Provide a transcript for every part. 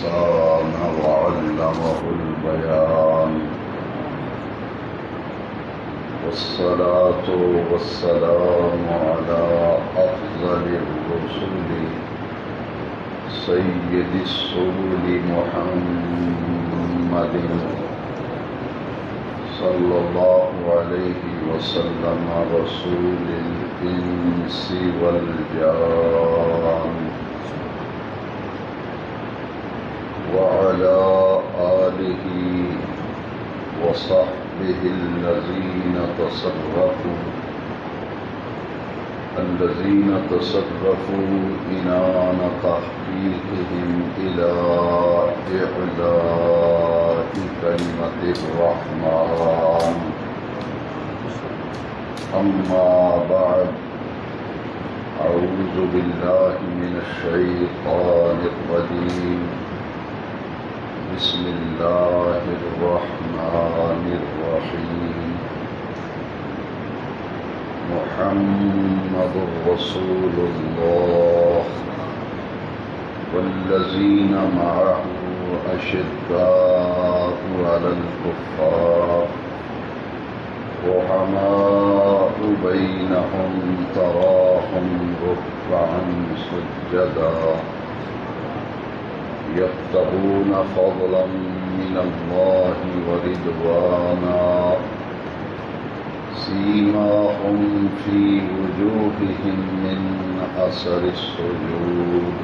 الإنسان وعلمه البيان والصلاة والسلام على أفضل الرسل سيد السول محمد صلى الله عليه وسلم رسول الإنس والجان وعلى آله وصحبه الذين تصرفوا عنان تحقيقهم إلى إعلاء كلمة الرحمن. أما بعد، أعوذ بالله من الشيطان الرجيم. بسم الله الرحمن الرحيم. محمد رسول الله والذين معه أشداء على الكفار رحماء بينهم تراهم ركعا سجدا يبتغون فضلا من الله ورضوانا سيماهم في وجوههم من أثر السجود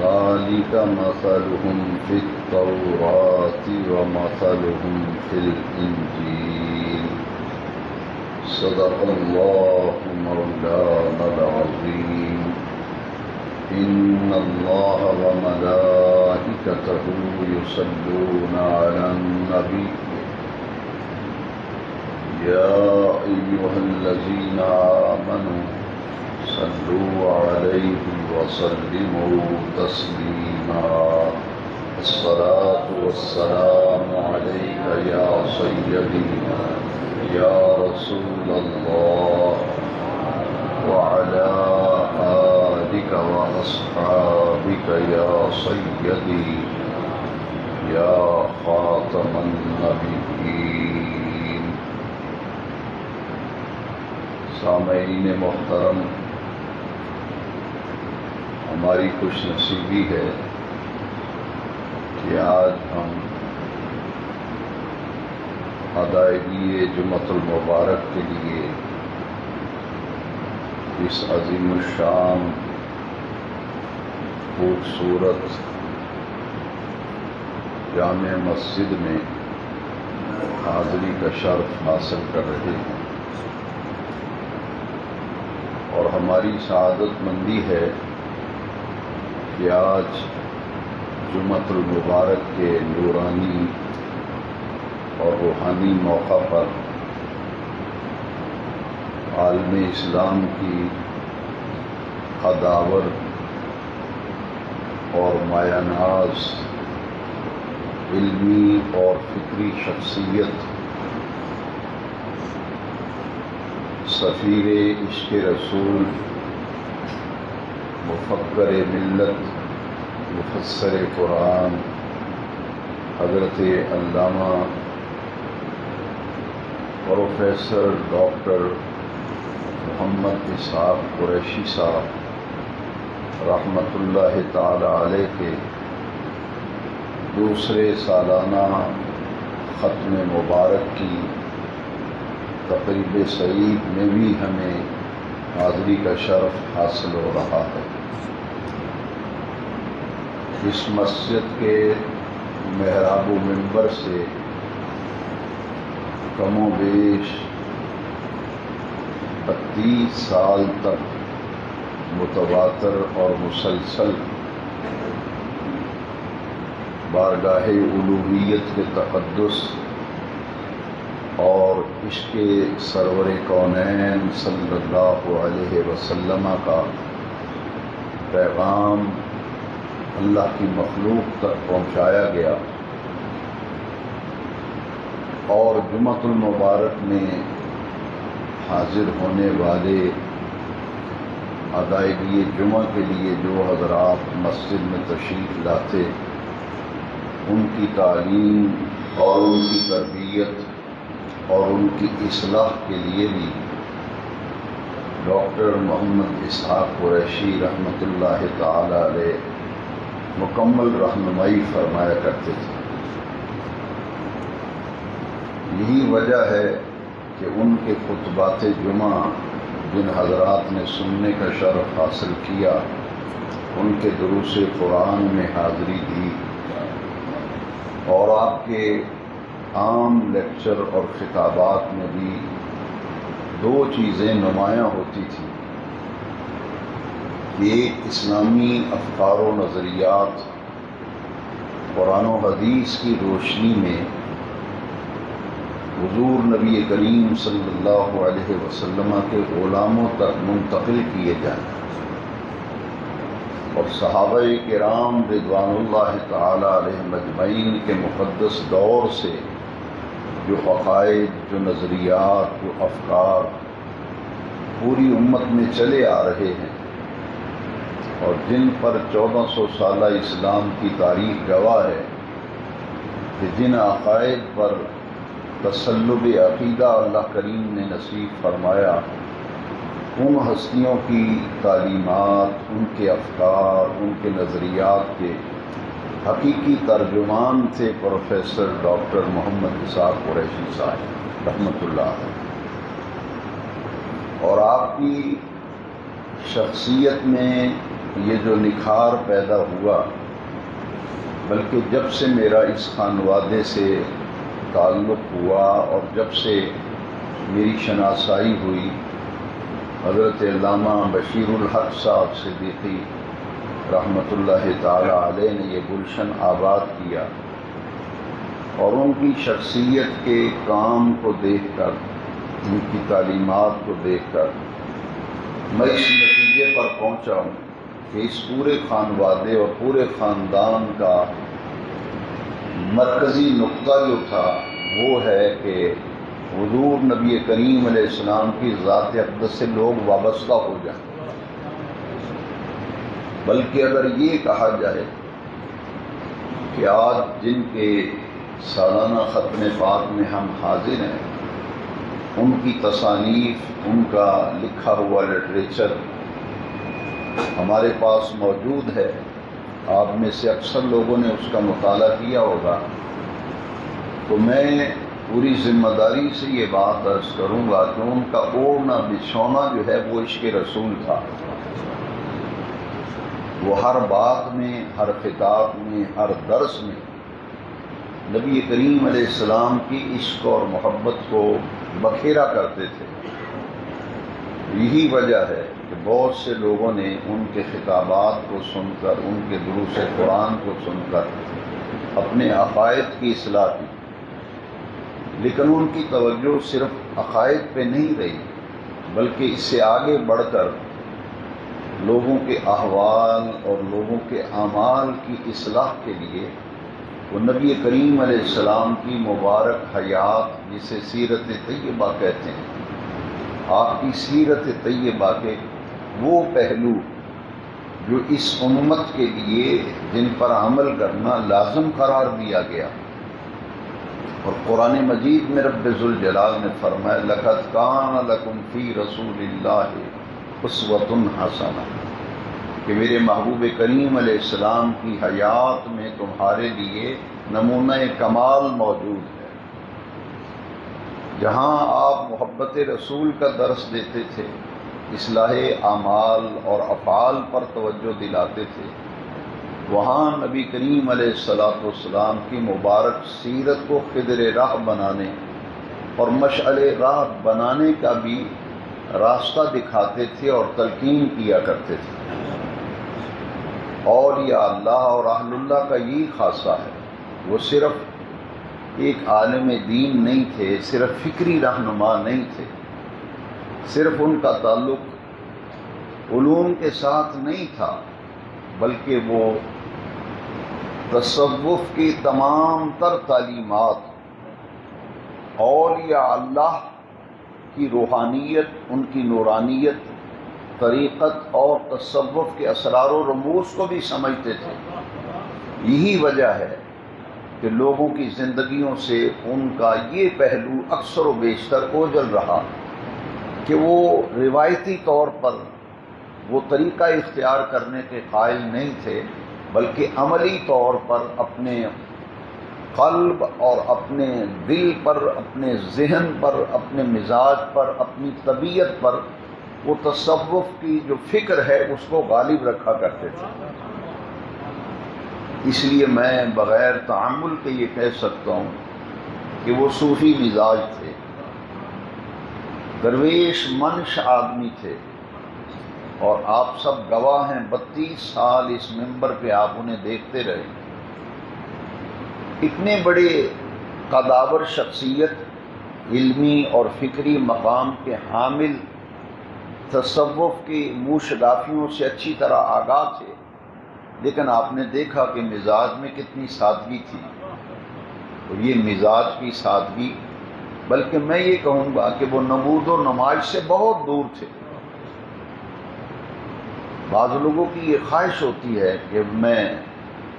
ذلك مثلهم في التوراة ومثلهم في الإنجيل. صدق الله مولانا العظيم. إن الله وملائكته يصلون على النبي يا أيها الذين آمنوا صلوا عليه وسلموا تسليما. الصلاة والسلام عليك يا سيدي يا رسول الله وعلى آلك وأصحابك يا سيدي يا خاتم النبيين. سامعین محترم، ہماری خوش نصیبی ہے کہ آج ہم ادائیگی جمعۃ المبارک کے لیے اس عظیم الشان خوبصورت جامع مسجد میں حاضری کا شرف حاصل کر رہے ہیں، اور ہماری سعادت مندی ہے کہ آج جمعۃ المبارک کے نورانی اور روحانی موقع پر عالم اسلام کی قداور اور مایہ ناز علمی اور فکری شخصیت سفیر عشق رسول، مفکر ملت، مفسر قرآن حضرت علامہ پروفیسر ڈاکٹر محمد اسحاق قریشی صاحب رحمۃ اللہ تعالی علیہ کے دوسرے سالانہ ختم مبارک کی تقریب سعید میں بھی ہمیں حاضری کا شرف حاصل ہو رہا ہے۔ اس مسجد کے محراب و منبر سے کم و بیش 32 سال تک متواتر اور مسلسل بارگاہ الوہیت کے تقدس اور عشق سرور کونین صلی اللہ علیہ وسلم کا پیغام اللہ کی مخلوق تک پہنچایا گیا، اور جمعۃ المبارک میں حاضر ہونے والے ادائیگی جمعہ کے لیے جو حضرات مسجد میں تشریف لاتے، ان کی تعلیم اور ان کی تربیت اور ان کی اصلاح کے لیے بھی ڈاکٹر محمد اسحاق قریشی رحمۃ اللہ تعالی علیہ مکمل رہنمائی فرمایا کرتے تھے۔ یہی وجہ ہے کہ ان کے خطبات جمعہ جن حضرات نے سننے کا شرف حاصل کیا، ان کے دروس قرآن میں حاضری دی، اور آپ کے عام لیکچر اور خطابات میں بھی دو چیزیں نمایاں ہوتی تھیں کہ ایک اسلامی افکار و نظریات قرآن و حدیث کی روشنی میں حضور نبی کریم صلی اللہ علیہ وسلم کے غلاموں تک منتقل کیے جائیں، اور صحابہ کرام رضوان اللہ تعالی علیہم اجمعین کے مقدس دور سے جو عقائد، جو نظریات، جو افکار پوری امت میں چلے آ رہے ہیں، اور جن پر 1400 سالہ اسلام کی تاریخ گواہ ہے کہ جن عقائد پر تسلب عقیدہ اللہ کریم نے نصیب فرمایا، ان ہستیوں کی تعلیمات، ان کے افکار، ان کے نظریات کے حقیقی ترجمان تھے پروفیسر ڈاکٹر محمد اسحاق قریشی صاحب رحمۃ اللہ علیہ۔ اور آپ کی شخصیت میں یہ جو نکھار پیدا ہوا، بلکہ جب سے میرا اس خانوادے سے تعلق ہوا اور جب سے میری شناسائی ہوئی، حضرت علامہ بشیر الحق صاحب صدیقی رحمۃ اللہ تعالی علیہ نے یہ گلشن آباد کیا، اور ان کی شخصیت کے کام کو دیکھ کر، ان کی تعلیمات کو دیکھ کر میں اس نتیجے پر پہنچا ہوں کہ اس پورے خانوادے اور پورے خاندان کا مرکزی نقطہ جو تھا وہ ہے کہ حضور نبی کریم علیہ السلام کی ذات اقدس سے لوگ وابستہ ہو جائیں۔ بلکہ اگر یہ کہا جائے کہ آج جن کے سالانہ ختم پاک میں ہم حاضر ہیں، ان کی تصانیف، ان کا لکھا ہوا لٹریچر ہمارے پاس موجود ہے، آپ میں سے اکثر لوگوں نے اس کا مطالعہ کیا ہوگا، تو میں پوری ذمہ داری سے یہ بات عرض کروں گا کہ ان کا اوڑھنا بچھونا جو ہے وہ عشق رسول تھا۔ وہ ہر بات میں، ہر خطاب میں، ہر درس میں نبی کریم علیہ السلام کی عشق اور محبت کو بکھیرا کرتے تھے۔ یہی وجہ ہے کہ بہت سے لوگوں نے ان کے خطابات کو سن کر، ان کے دروس قرآن کو سن کر اپنے عقائد کی اصلاح کی، لیکن ان کی توجہ صرف عقائد پہ نہیں رہی، بلکہ اس سے آگے بڑھ کر لوگوں کے احوال اور لوگوں کے اعمال کی اصلاح کے لیے وہ نبی کریم علیہ السلام کی مبارک حیات، جسے سیرت طیبہ کہتے ہیں، آپ کی سیرت طیبہ کے وہ پہلو جو اس امت کے لیے جن پر عمل کرنا لازم قرار دیا گیا، اور قرآن مجید میں رب ذوالجلال نے فرمایا لَقَدْ كَانَ لَكُمْ فِي رَسُولِ اللَّهِ أُسْوَةٌ حَسَنَةٌ، کہ میرے محبوب کریم علیہ السلام کی حیات میں تمہارے لیے نمونہ کمال موجود ہے۔ جہاں آپ محبت رسول کا درس دیتے تھے، اصلاح اعمال اور افعال پر توجہ دلاتے تھے، وہاں نبی کریم علیہ السلام کی مبارک سیرت کو خضر راہ بنانے اور مشعل راہ بنانے کا بھی راستہ دکھاتے تھے اور تلقین کیا کرتے تھے۔ اولیاء اللہ اور اہل اللہ کا یہی خاصہ ہے، وہ صرف ایک عالم دین نہیں تھے، صرف فکری رہنما نہیں تھے، صرف ان کا تعلق علوم کے ساتھ نہیں تھا، بلکہ وہ تصوف کی تمام تر تعلیمات، اولیاء اللہ کی روحانیت، ان کی نورانیت طریقت اور تصوف کے اسرار و رموز کو بھی سمجھتے تھے۔ یہی وجہ ہے کہ لوگوں کی زندگیوں سے ان کا یہ پہلو اکثر و بیشتر اوجھل رہا کہ وہ روایتی طور پر وہ طریقہ اختیار کرنے کے قائل نہیں تھے، بلکہ عملی طور پر اپنے قلب اور اپنے دل پر، اپنے ذہن پر، اپنے مزاج پر، اپنی طبیعت پر وہ تصوف کی جو فکر ہے اس کو غالب رکھا کرتے تھے۔ اس لیے میں بغیر تعمل کے یہ کہہ سکتا ہوں کہ وہ صوفی مزاج تھے، درویش منش آدمی تھے، اور آپ سب گواہ ہیں، 32 سال اس منبر پہ آپ انہیں دیکھتے رہے۔ اتنے بڑے قداور شخصیت، علمی اور فکری مقام کے حامل، تصوف کی موشگافیوں سے اچھی طرح آگاہ تھے، لیکن آپ نے دیکھا کہ مزاج میں کتنی سادگی تھی۔ اور یہ مزاج کی سادگی، بلکہ میں یہ کہوں گا کہ وہ نمود و نمائش سے بہت دور تھے۔ بعض لوگوں کی یہ خواہش ہوتی ہے کہ میں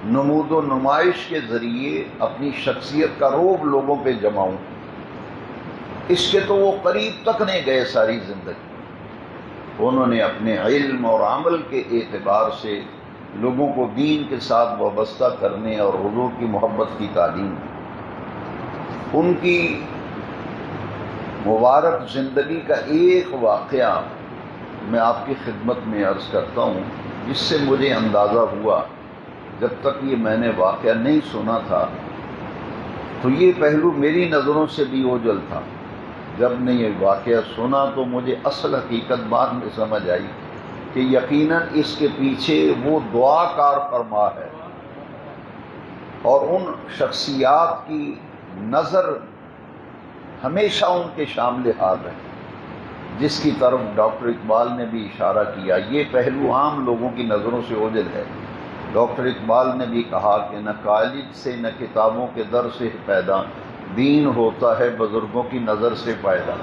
نمود و نمائش کے ذریعے اپنی شخصیت کا رعب لوگوں پہ جماؤں۔ اس کے تو وہ قریب تک نہیں گئے ساری زندگی۔ انہوں نے اپنے علم اور عمل کے اعتبار سے لوگوں کو دین کے ساتھ وابستہ کرنے اور حضور کی محبت کی تعلیم دی۔ ان کی مبارک زندگی کا ایک واقعہ میں آپ کی خدمت میں عرض کرتا ہوں، جس سے مجھے اندازہ ہوا، جب تک یہ میں نے واقعہ نہیں سنا تھا تو یہ پہلو میری نظروں سے بھی اوجھل تھا۔ جب نے یہ واقعہ سنا تو مجھے اصل حقیقت بعد میں سمجھ آئی کہ یقیناً اس کے پیچھے وہ دعا کار فرما ہے، اور ان شخصیات کی نظر ہمیشہ ان کے شامل حال ہے، جس کی طرف ڈاکٹر اقبال نے بھی اشارہ کیا۔ یہ پہلو عام لوگوں کی نظروں سے اوجھل ہے۔ ڈاکٹر اقبال نے بھی کہا کہ نہ کالج سے نہ کتابوں کے در سے پیدا، دین ہوتا ہے بزرگوں کی نظر سے پیدا۔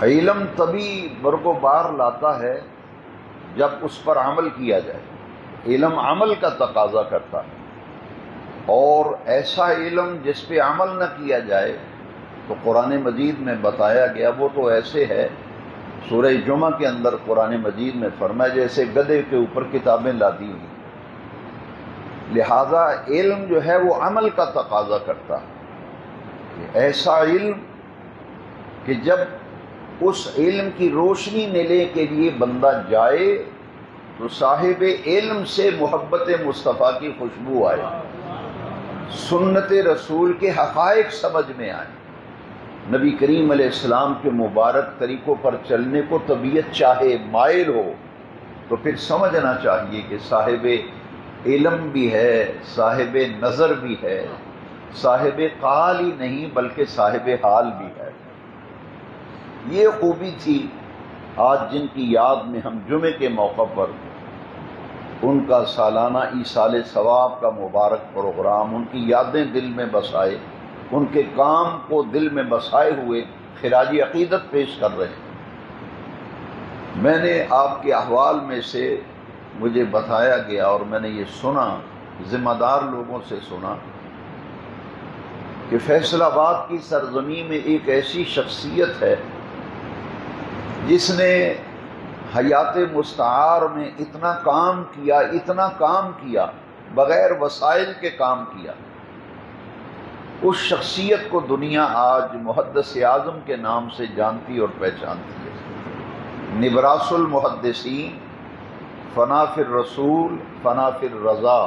علم تبھی برگ و بار لاتا ہے جب اس پر عمل کیا جائے۔ علم عمل کا تقاضا کرتا ہے، اور ایسا علم جس پہ عمل نہ کیا جائے تو قرآن مجید میں بتایا گیا وہ تو ایسے ہے، سورہ جمعہ کے اندر قرآن مجید میں فرمایا جیسے گدھے کے اوپر کتابیں لادی ہوئی۔ لہذا علم جو ہے وہ عمل کا تقاضا کرتا ہے، ایسا علم کہ جب اس علم کی روشنی ملنے کے لیے بندہ جائے تو صاحب علم سے محبت مصطفیٰ کی خوشبو آئے، سنت رسول کے حقائق سمجھ میں آئے، نبی کریم علیہ السلام کے مبارک طریقوں پر چلنے کو طبیعت چاہے، مائل ہو، تو پھر سمجھنا چاہیے کہ صاحب علم بھی ہے، صاحب نظر بھی ہے، صاحب قال ہی نہیں بلکہ صاحب حال بھی ہے۔ یہ خوبی تھی آج جن کی یاد میں ہم جمعے کے موقع پر ان کا سالانہ ایصال ثواب کا مبارک پروگرام، ان کی یادیں دل میں بسائے، ان کے کام کو دل میں بسائے ہوئے خراج عقیدت پیش کر رہے ہیں۔ میں نے آپ کے احوال میں سے مجھے بتایا گیا اور میں نے یہ سنا، ذمہ دار لوگوں سے سنا کہ فیصل آباد کی سرزمین میں ایک ایسی شخصیت ہے جس نے حیات مستعار میں اتنا کام کیا بغیر وسائل کے کام کیا۔ اس شخصیت کو دنیا آج محدث اعظم کے نام سے جانتی اور پہچانتی ہے۔ نبراس المحدثین، فنا فی الرسول، فنا فی الرضا،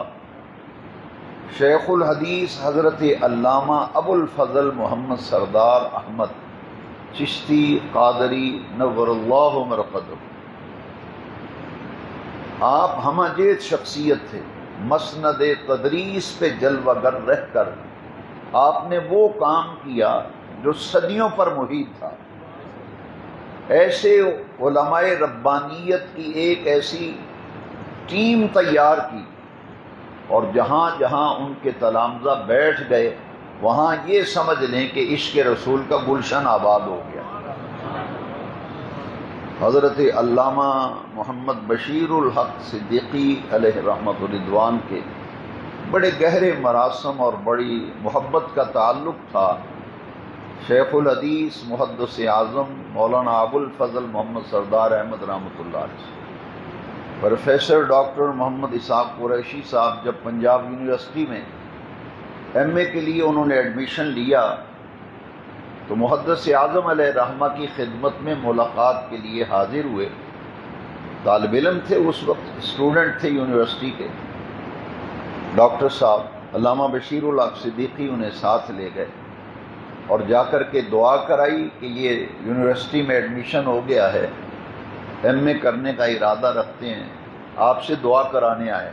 شیخ الحدیث حضرت علامہ ابو الفضل محمد سردار احمد چشتی قادری نور اللہ مرقدہ۔ آپ ہمہ جیت شخصیت تھے، مسند تدریس پہ جلوہ گر رہ کر آپ نے وہ کام کیا جو صدیوں پر محیط تھا۔ ایسے علماء ربانیت کی ایک ایسی ٹیم تیار کی، اور جہاں جہاں ان کے تلامذہ بیٹھ گئے وہاں یہ سمجھ لیں کہ عشق رسول کا گلشن آباد ہو گیا۔ حضرت علامہ محمد بشیر الحق صدیقی علیہ رحمۃ الرضوان کے بڑے گہرے مراسم اور بڑی محبت کا تعلق تھا شیخ الحدیث محدث اعظم مولانا ابو الفضل محمد سردار احمد رحمۃ اللہ علیہ سے۔ پروفیسر ڈاکٹر محمد اسحاق قریشی صاحب جب پنجاب یونیورسٹی میں ایم اے کے لیے انہوں نے ایڈمیشن لیا تو محدث اعظم علیہ رحمہ کی خدمت میں ملاقات کے لیے حاضر ہوئے۔ طالب علم تھے اس وقت، اسٹوڈنٹ تھے یونیورسٹی کے۔ ڈاکٹر صاحب علامہ بشیر الحق صدیقی انہیں ساتھ لے گئے اور جا کر کے دعا کرائی کہ یہ یونیورسٹی میں ایڈمیشن ہو گیا ہے، ایم اے کرنے کا ارادہ رکھتے ہیں، آپ سے دعا کرانے آئے۔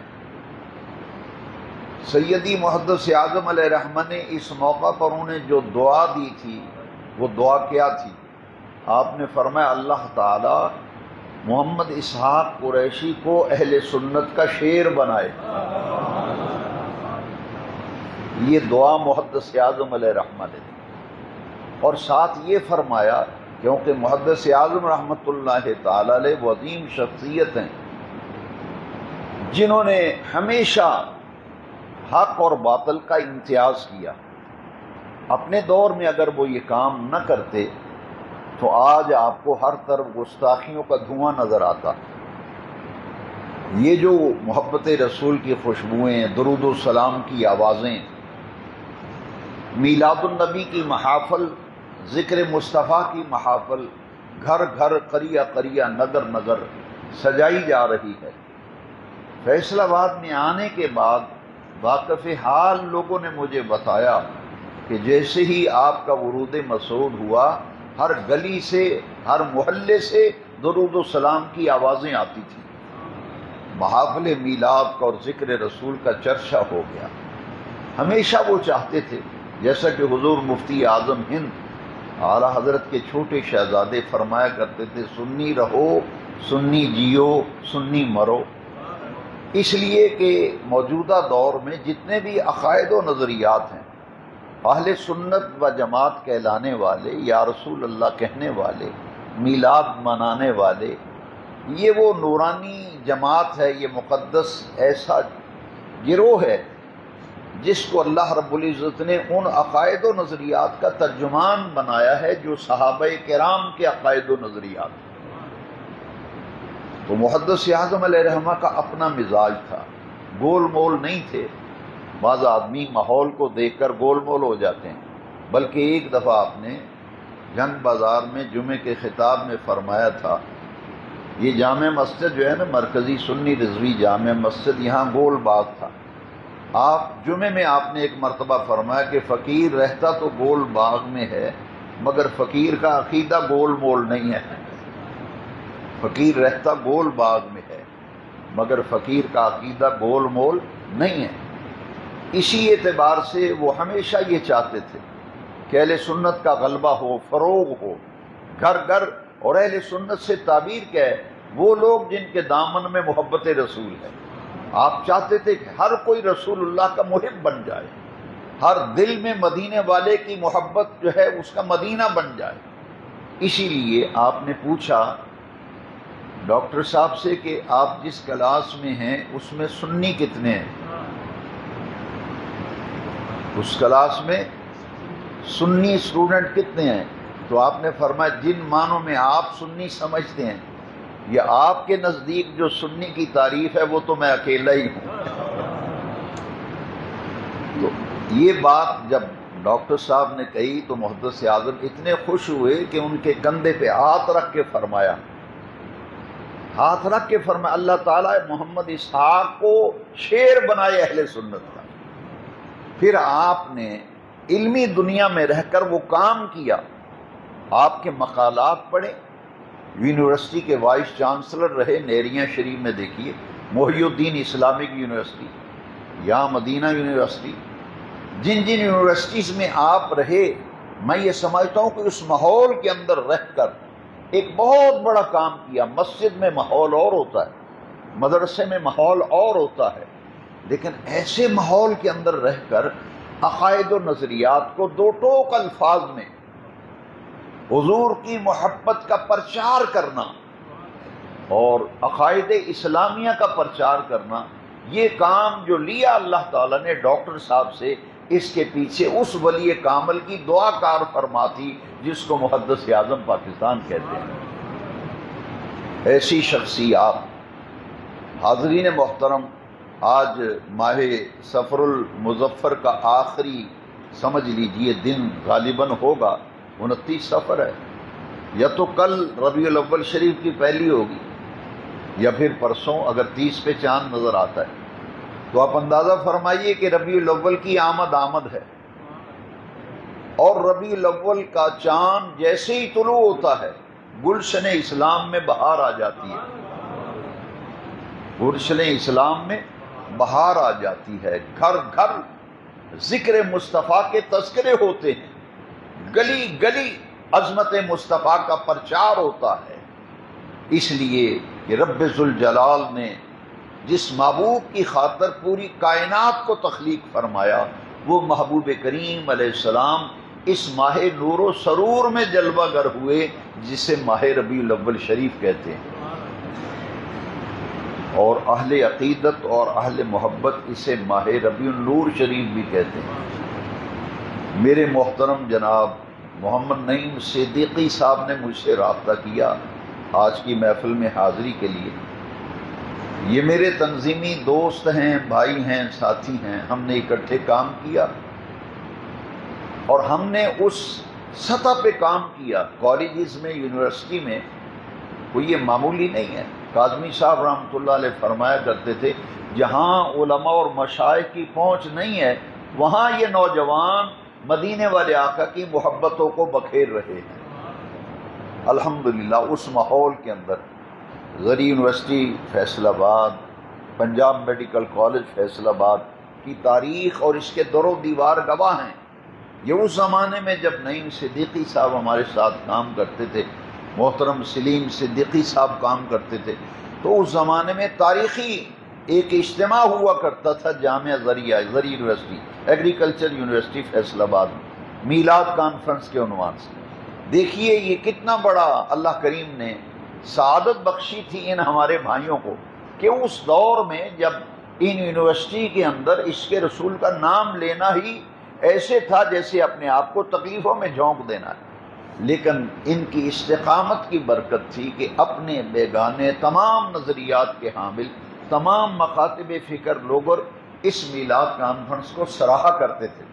سیدی محدث اعظم علیہ رحمہ نے اس موقع پر انہیں جو دعا دی تھی وہ دعا کیا تھی؟ آپ نے فرمایا اللہ تعالی محمد اسحاق قریشی کو اہل سنت کا شیر بنائے۔ یہ دعا محدث اعظم علیہ رحمہ نے دی، اور ساتھ یہ فرمایا کیونکہ محدث اعظم رحمۃ اللہ تعالی علیہ وہ عظیم شخصیت ہیں جنہوں نے ہمیشہ حق اور باطل کا امتیاز کیا۔ اپنے دور میں اگر وہ یہ کام نہ کرتے تو آج آپ کو ہر طرف گستاخیوں کا دھواں نظر آتا۔ یہ جو محبت رسول کی خوشبوئیں، درود و سلام کی آوازیں، میلاد النبی کی محافل، ذکر مصطفیٰ کی محافل، گھر گھر قریہ قریہ نگر نگر سجائی جا رہی ہے۔ فیصل آباد میں آنے کے بعد واقف حال لوگوں نے مجھے بتایا کہ جیسے ہی آپ کا ورود مسعود ہوا، ہر گلی سے، ہر محلے سے درود و سلام کی آوازیں آتی تھیں۔ محافل میلاد کا اور ذکر رسول کا چرچا ہو گیا۔ ہمیشہ وہ چاہتے تھے، جیسا کہ حضور مفتی اعظم ہند اعلیٰ حضرت کے چھوٹے شہزادے فرمایا کرتے تھے، سنی رہو، سنی جیو، سنی مرو۔ اس لیے کہ موجودہ دور میں جتنے بھی عقائد و نظریات ہیں، اہل سنت و جماعت کہلانے والے، یا رسول اللہ کہنے والے، میلاد منانے والے، یہ وہ نورانی جماعت ہے، یہ مقدس ایسا گروہ ہے جس کو اللہ رب العزت نے ان عقائد و نظریات کا ترجمان بنایا ہے جو صحابہ کرام کے عقائد و نظریات۔ تو محدث اعظم علیہ رحمہ کا اپنا مزاج تھا، گول مول نہیں تھے۔ بعض آدمی ماحول کو دیکھ کر گول مول ہو جاتے ہیں، بلکہ ایک دفعہ آپ نے جنگ بازار میں جمعے کے خطاب میں فرمایا تھا، یہ جامع مسجد جو ہے نا، مرکزی سنی رضوی جامع مسجد، یہاں گول باغ تھا۔ آپ جمعے میں آپ نے ایک مرتبہ فرمایا کہ فقیر رہتا تو گول باغ میں ہے، مگر فقیر کا عقیدہ گول مول نہیں ہے۔ فقیر رہتا گول باغ میں ہے، مگر فقیر کا عقیدہ گول مول نہیں ہے۔ اسی اعتبار سے وہ ہمیشہ یہ چاہتے تھے کہ اہل سنت کا غلبہ ہو، فروغ ہو گھر گھر۔ اور اہل سنت سے تعبیر کیا ہے؟ وہ لوگ جن کے دامن میں محبت رسول ہے۔ آپ چاہتے تھے کہ ہر کوئی رسول اللہ کا محب بن جائے، ہر دل میں مدینے والے کی محبت جو ہے اس کا مدینہ بن جائے۔ اسی لیے آپ نے پوچھا ڈاکٹر صاحب سے کہ آپ جس کلاس میں ہیں اس میں سنی کتنے ہیں؟ اس کلاس میں سنی اسٹوڈنٹ کتنے ہیں؟ تو آپ نے فرمایا جن معنوں میں آپ سنی سمجھتے ہیں یا آپ کے نزدیک جو سنی کی تعریف ہے وہ تو میں اکیلا ہی ہوں۔ تو یہ بات جب ڈاکٹر صاحب نے کہی تو محدث اعظم اتنے خوش ہوئے کہ ان کے کندھے پہ ہاتھ رکھ کے فرمایا، اللہ تعالیٰ محمد اسحاق کو شیر بنائے اہل سنت کا۔ پھر آپ نے علمی دنیا میں رہ کر وہ کام کیا، آپ کے مقالات پڑھے، یونیورسٹی کے وائس چانسلر رہے، نیریاں شریف میں دیکھیے، محی الدین اسلامک یونیورسٹی یا مدینہ یونیورسٹی، جن جن یونیورسٹیز میں آپ رہے، میں یہ سمجھتا ہوں کہ اس ماحول کے اندر رہ کر ایک بہت بڑا کام کیا۔ مسجد میں ماحول اور ہوتا ہے، مدرسے میں ماحول اور ہوتا ہے، لیکن ایسے ماحول کے اندر رہ کر عقائد و نظریات کو دو ٹوک الفاظ میں حضور کی محبت کا پرچار کرنا، اور عقائد اسلامیہ کا پرچار کرنا، یہ کام جو لیا اللہ تعالیٰ نے ڈاکٹر صاحب سے، اس کے پیچھے اس ولی کامل کی دعا کار فرما تھی جس کو محدث اعظم پاکستان کہتے ہیں۔ ایسی شخصیات، حاضرین محترم، آج ماہ صفر المظفر کا آخری سمجھ لیجئے دن غالباً ہوگا، 29 صفر ہے، یا تو کل ربیع الاول شریف کی پہلی ہوگی یا پھر پرسوں اگر 30 پہ چاند نظر آتا ہے، تو آپ اندازہ فرمائیے کہ ربیع الاول کی آمد ہے، اور ربیع الاول کا چاند جیسے ہی طلوع ہوتا ہے گلشن اسلام میں بہار آ جاتی ہے، گلشن اسلام میں بہار آ جاتی ہے، گھر گھر ذکر مصطفیٰ کے تذکرے ہوتے ہیں، گلی گلی عظمت مصطفیٰ کا پرچار ہوتا ہے۔ اس لیے کہ رب ذوالجلال نے جس محبوب کی خاطر پوری کائنات کو تخلیق فرمایا، وہ محبوب کریم علیہ السلام اس ماہ نور و سرور میں جلوہ گر ہوئے، جسے ماہ ربیع الاول شریف کہتے ہیں، اور اہل عقیدت اور اہل محبت اسے ماہ ربیع النور شریف بھی کہتے ہیں۔ میرے محترم جناب محمد نعیم صدیقی صاحب نے مجھ سے رابطہ کیا آج کی محفل میں حاضری کے لیے۔ یہ میرے تنظیمی دوست ہیں، بھائی ہیں، ساتھی ہیں، ہم نے اکٹھے کام کیا، اور ہم نے اس سطح پہ کام کیا کالجز میں، یونیورسٹی میں، کوئی یہ معمولی نہیں ہے۔ کاظمی صاحب رحمۃ اللہ علیہ فرمایا کرتے تھے، جہاں علماء اور مشائخ کی پہنچ نہیں ہے وہاں یہ نوجوان مدینے والے آقا کی محبتوں کو بکھیر رہے ہیں۔ الحمدللہ اس ماحول کے اندر غری یونیورسٹی فیصل آباد، پنجاب میڈیکل کالج فیصل آباد کی تاریخ اور اس کے در و دیوار گواہ ہیں۔ یہ اس زمانے میں جب نعیم صدیقی صاحب ہمارے ساتھ کام کرتے تھے، محترم سلیم صدیقی صاحب کام کرتے تھے، تو اس زمانے میں تاریخی ایک اجتماع ہوا کرتا تھا جامعہ زری یونیورسٹی، ایگریکلچر یونیورسٹی فیصل آباد میں، میلاد کانفرنس کے عنوان سے۔ دیکھیے یہ کتنا بڑا اللہ کریم نے سعادت بخشی تھی ان ہمارے بھائیوں کو، کہ اس دور میں جب ان یونیورسٹی کے اندر عشق رسول کا نام لینا ہی ایسے تھا جیسے اپنے آپ کو تکلیفوں میں جھونک دینا ہے، لیکن ان کی استقامت کی برکت تھی کہ اپنے بیگانے تمام نظریات کے حامل تمام مکاتب فکر لوگ اس میلاد کانفرنس کو سراہا کرتے تھے،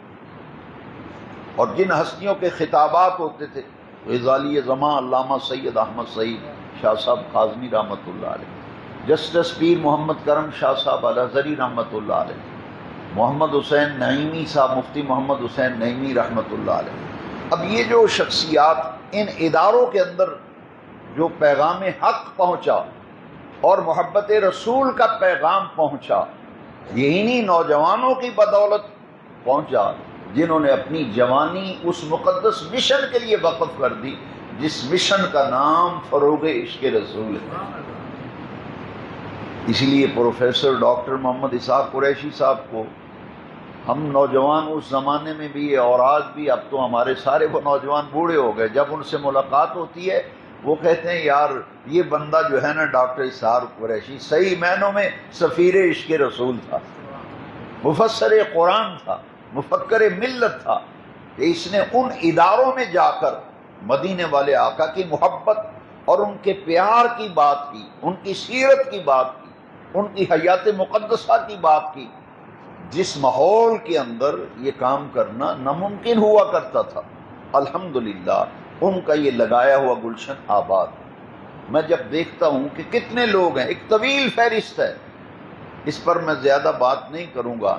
اور جن ہستیوں کے خطابات ہوتے تھے، غزالی زماں علامہ سید احمد سعید شاہ صاحب کاظمی رحمۃ اللہ علیہ، جسٹس پیر محمد کرم شاہ صاحب الازہری رحمۃ اللہ علیہ، محمد حسین نعیمی صاحب مفتی محمد حسین نعیمی رحمۃ اللہ علیہ۔ اب یہ جو شخصیات ان اداروں کے اندر جو پیغام حق پہنچا اور محبت رسول کا پیغام پہنچا، یہ انہی نوجوانوں کی بدولت پہنچا جنہوں نے اپنی جوانی اس مقدس مشن کے لیے وقف کر دی جس مشن کا نام فروغ عشق رسول ہے۔ اس لیے پروفیسر ڈاکٹر محمد اسحاق قریشی صاحب کو ہم نوجوان اس زمانے میں بھی اور آج بھی، اب تو ہمارے سارے وہ نوجوان بوڑھے ہو گئے، جب ان سے ملاقات ہوتی ہے وہ کہتے ہیں یار یہ بندہ جو ہے نا ڈاکٹر اسحاق قریشی صحیح معنوں میں سفیر عشق رسول تھا، مفسر قرآن تھا، مفکر ملت تھا، کہ اس نے ان اداروں میں جا کر مدینے والے آقا کی محبت اور ان کے پیار کی بات کی، ان کی سیرت کی بات کی، ان کی حیات مقدسہ کی بات کی، جس ماحول کے اندر یہ کام کرنا ناممکن ہوا کرتا تھا۔ الحمدللہ ان کا یہ لگایا ہوا گلشن آباد۔ میں جب دیکھتا ہوں کہ کتنے لوگ ہیں، ایک طویل فہرست ہے، اس پر میں زیادہ بات نہیں کروں گا،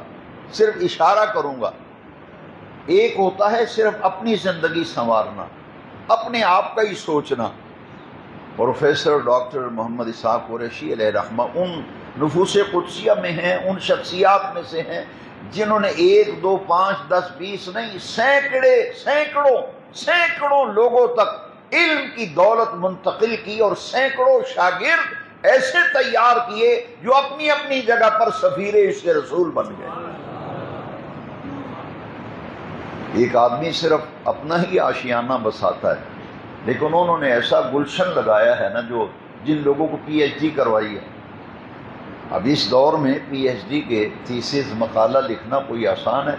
صرف اشارہ کروں گا۔ ایک ہوتا ہے صرف اپنی زندگی سنوارنا، اپنے آپ کا ہی سوچنا۔ پروفیسر ڈاکٹر محمد اسحاق قریشی علیہ رحمہ ان نفوس قدسیہ میں ہیں، ان شخصیات میں سے ہیں جنہوں نے 1 2 5 10 20 نہیں، سینکڑوں لوگوں تک علم کی دولت منتقل کی، اور سینکڑوں شاگرد ایسے تیار کیے جو اپنی اپنی جگہ پر سفیر عشق رسول بن گئے۔ ایک آدمی صرف اپنا ہی آشیانہ بساتا ہے، لیکن انہوں نے ایسا گلشن لگایا ہے نا جو جن لوگوں کو پی ایچ ڈی کروائی ہے۔ اب اس دور میں پی ایچ ڈی کے تھیسس مقالہ لکھنا کوئی آسان ہے،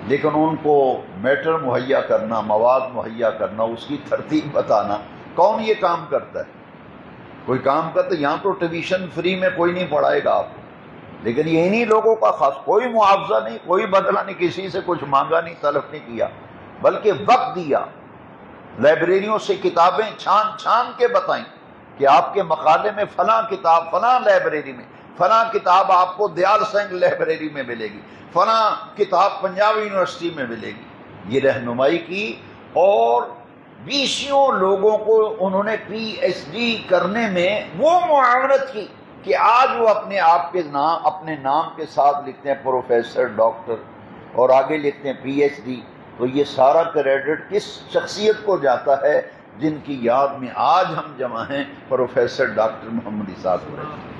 لیکن ان کو میٹر مہیا کرنا، مواد مہیا کرنا، اس کی ترتیب بتانا، کون یہ کام کرتا ہے؟ کوئی کام کرتا ہے؟ یہاں تو ٹیوشن فری میں کوئی نہیں پڑھائے گا آپ کو، لیکن یہ انہی لوگوں کا خاص، کوئی معاوضہ نہیں، کوئی بدلہ نہیں، کسی سے کچھ مانگا نہیں، طلب نہیں کیا، بلکہ وقت دیا، لائبریریوں سے کتابیں چھان چھان کے بتائیں کہ آپ کے مقالے میں فلاں کتاب فلاں لائبریری میں، فلاں کتاب آپ کو دیال سنگھ لائبریری میں ملے گی، فلاں کتاب پنجاب یونیورسٹی میں ملے گی۔ یہ رہنمائی کی، اور بیسیوں لوگوں کو انہوں نے پی ایچ ڈی کرنے میں وہ معاونت کی کہ آج وہ اپنے آپ کے نام، اپنے نام کے ساتھ لکھتے ہیں پروفیسر، ڈاکٹر، اور آگے لکھتے ہیں پی ایچ ڈی۔ تو یہ سارا کریڈٹ کس شخصیت کو جاتا ہے؟ جن کی یاد میں آج ہم جمع ہیں، پروفیسر ڈاکٹر محمد اسحاق قریشی۔